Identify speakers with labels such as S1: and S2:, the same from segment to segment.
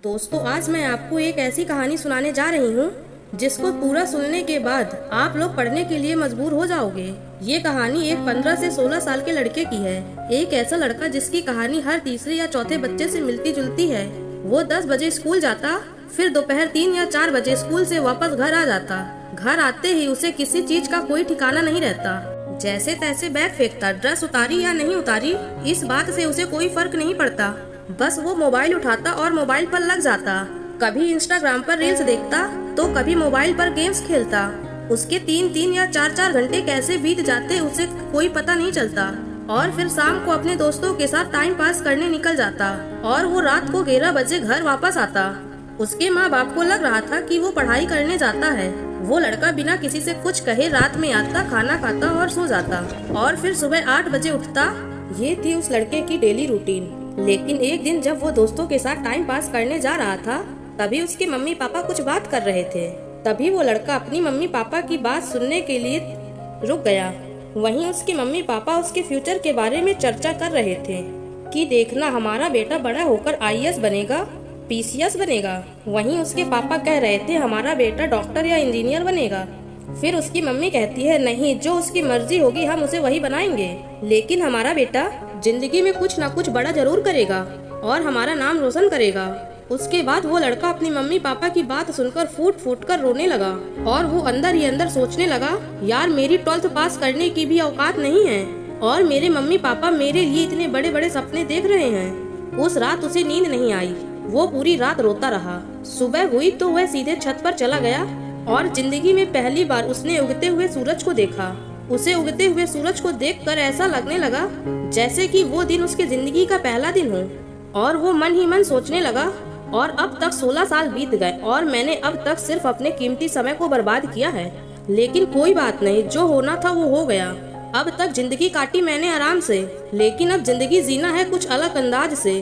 S1: दोस्तों, आज मैं आपको एक ऐसी कहानी सुनाने जा रही हूँ जिसको पूरा सुनने के बाद आप लोग पढ़ने के लिए मजबूर हो जाओगे। ये कहानी एक 15 से 16 साल के लड़के की है। एक ऐसा लड़का जिसकी कहानी हर तीसरे या चौथे बच्चे से मिलती जुलती है। वो 10 बजे स्कूल जाता, फिर दोपहर 3 या 4 बजे स्कूल से वापस घर आ जाता। घर आते ही उसे किसी चीज का कोई ठिकाना नहीं रहता। जैसे तैसे बैग फेंकता, ड्रेस उतारी या नहीं उतारी इस बात से उसे कोई फर्क नहीं पड़ता। बस वो मोबाइल उठाता और मोबाइल पर लग जाता। कभी इंस्टाग्राम पर रील्स देखता तो कभी मोबाइल पर गेम्स खेलता। उसके 3-3 या 4-4 घंटे कैसे बीत जाते उसे कोई पता नहीं चलता। और फिर शाम को अपने दोस्तों के साथ टाइम पास करने निकल जाता और वो रात को 11 बजे घर वापस आता। उसके माँ बाप को लग रहा था कि वो पढ़ाई करने जाता है। वो लड़का बिना किसी से कुछ कहे रात में आता, खाना खाता और सो जाता और फिर सुबह 8 बजे उठता। ये थी उस लड़के की डेली रूटीन। लेकिन एक दिन जब वो दोस्तों के साथ टाइम पास करने जा रहा था, तभी उसके मम्मी पापा कुछ बात कर रहे थे। तभी वो लड़का अपनी मम्मी पापा की बात सुनने के लिए रुक गया। वहीं उसके मम्मी पापा उसके फ्यूचर के बारे में चर्चा कर रहे थे कि देखना, हमारा बेटा बड़ा होकर आईएएस बनेगा, पीसीएस बनेगा। वहीं उसके पापा कह रहे थे हमारा बेटा डॉक्टर या इंजीनियर बनेगा। फिर उसकी मम्मी कहती है नहीं, जो उसकी मर्जी होगी हम उसे वही बनाएंगे, लेकिन हमारा बेटा जिंदगी में कुछ ना कुछ बड़ा जरूर करेगा और हमारा नाम रोशन करेगा। उसके बाद वो लड़का अपनी मम्मी पापा की बात सुनकर फूट फूट कर रोने लगा और वो अंदर ही अंदर सोचने लगा, यार मेरी 12th पास करने की भी औकात नहीं है और मेरे मम्मी पापा मेरे लिए इतने बड़े बड़े सपने देख रहे हैं। उस रात उसे नींद नहीं आई। वो पूरी रात रोता रहा। सुबह हुई तो वह सीधे छत पर चला गया और जिंदगी में पहली बार उसने उगते हुए सूरज को देखा। उसे उगते हुए सूरज को देखकर ऐसा लगने लगा जैसे कि वो दिन उसकी जिंदगी का पहला दिन हो। और वो मन ही मन सोचने लगा, और अब तक 16 साल बीत गए और मैंने अब तक सिर्फ अपने कीमती समय को बर्बाद किया है। लेकिन कोई बात नहीं, जो होना था वो हो गया। अब तक जिंदगी काटी मैंने आराम से, लेकिन अब जिंदगी जीना है कुछ अलग अंदाज से।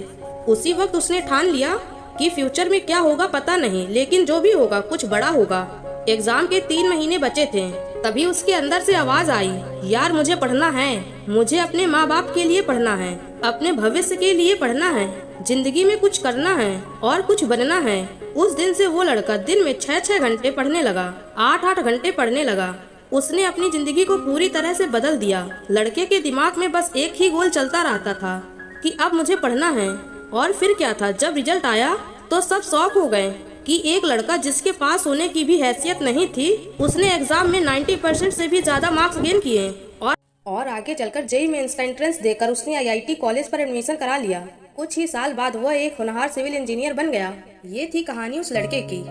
S1: उसी वक्त उसने ठान लिया कि फ्यूचर में क्या होगा पता नहीं, लेकिन जो भी होगा कुछ बड़ा होगा। एग्जाम के 3 महीने बचे थे, तभी उसके अंदर से आवाज आई, यार मुझे पढ़ना है, मुझे अपने माँ बाप के लिए पढ़ना है, अपने भविष्य के लिए पढ़ना है, जिंदगी में कुछ करना है और कुछ बनना है। उस दिन से वो लड़का दिन में 6-6 घंटे पढ़ने लगा, 8-8 घंटे पढ़ने लगा। उसने अपनी जिंदगी को पूरी तरह से बदल दिया। लड़के के दिमाग में बस एक ही गोल चलता रहता था कि अब मुझे पढ़ना है। और फिर क्या था, जब रिजल्ट आया तो सब शॉक हो गए कि एक लड़का जिसके पास होने की भी हैसियत नहीं थी, उसने एग्जाम में 90% से भी ज्यादा मार्क्स गेन किए और आगे चलकर जेईई में एंट्रेंस देकर उसने आईआईटी कॉलेज पर एडमिशन करा लिया। कुछ ही साल बाद वह एक होनहार सिविल इंजीनियर बन गया। ये थी कहानी उस लड़के की।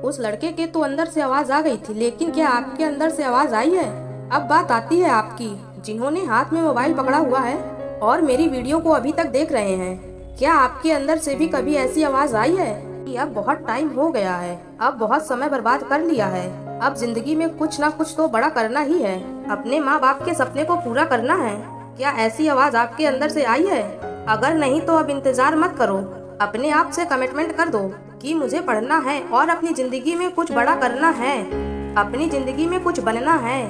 S1: उस लड़के के तो अंदर से आवाज आ गई थी, लेकिन क्या आपके अंदर से आवाज आई है? अब बात आती है आपकी, जिन्होंने हाथ में मोबाइल पकड़ा हुआ है और मेरी वीडियो को अभी तक देख रहे हैं। क्या आपके अंदर से भी कभी ऐसी आवाज आई है कि अब बहुत टाइम हो गया है, अब बहुत समय बर्बाद कर लिया है, अब जिंदगी में कुछ ना कुछ तो बड़ा करना ही है, अपने माँ बाप के सपने को पूरा करना है? क्या ऐसी आवाज आपके अंदर से आई है? अगर नहीं तो अब इंतजार मत करो, अपने आप से कमिटमेंट कर दो कि मुझे पढ़ना है और अपनी जिंदगी में कुछ बड़ा करना है, अपनी जिंदगी में कुछ बनना है।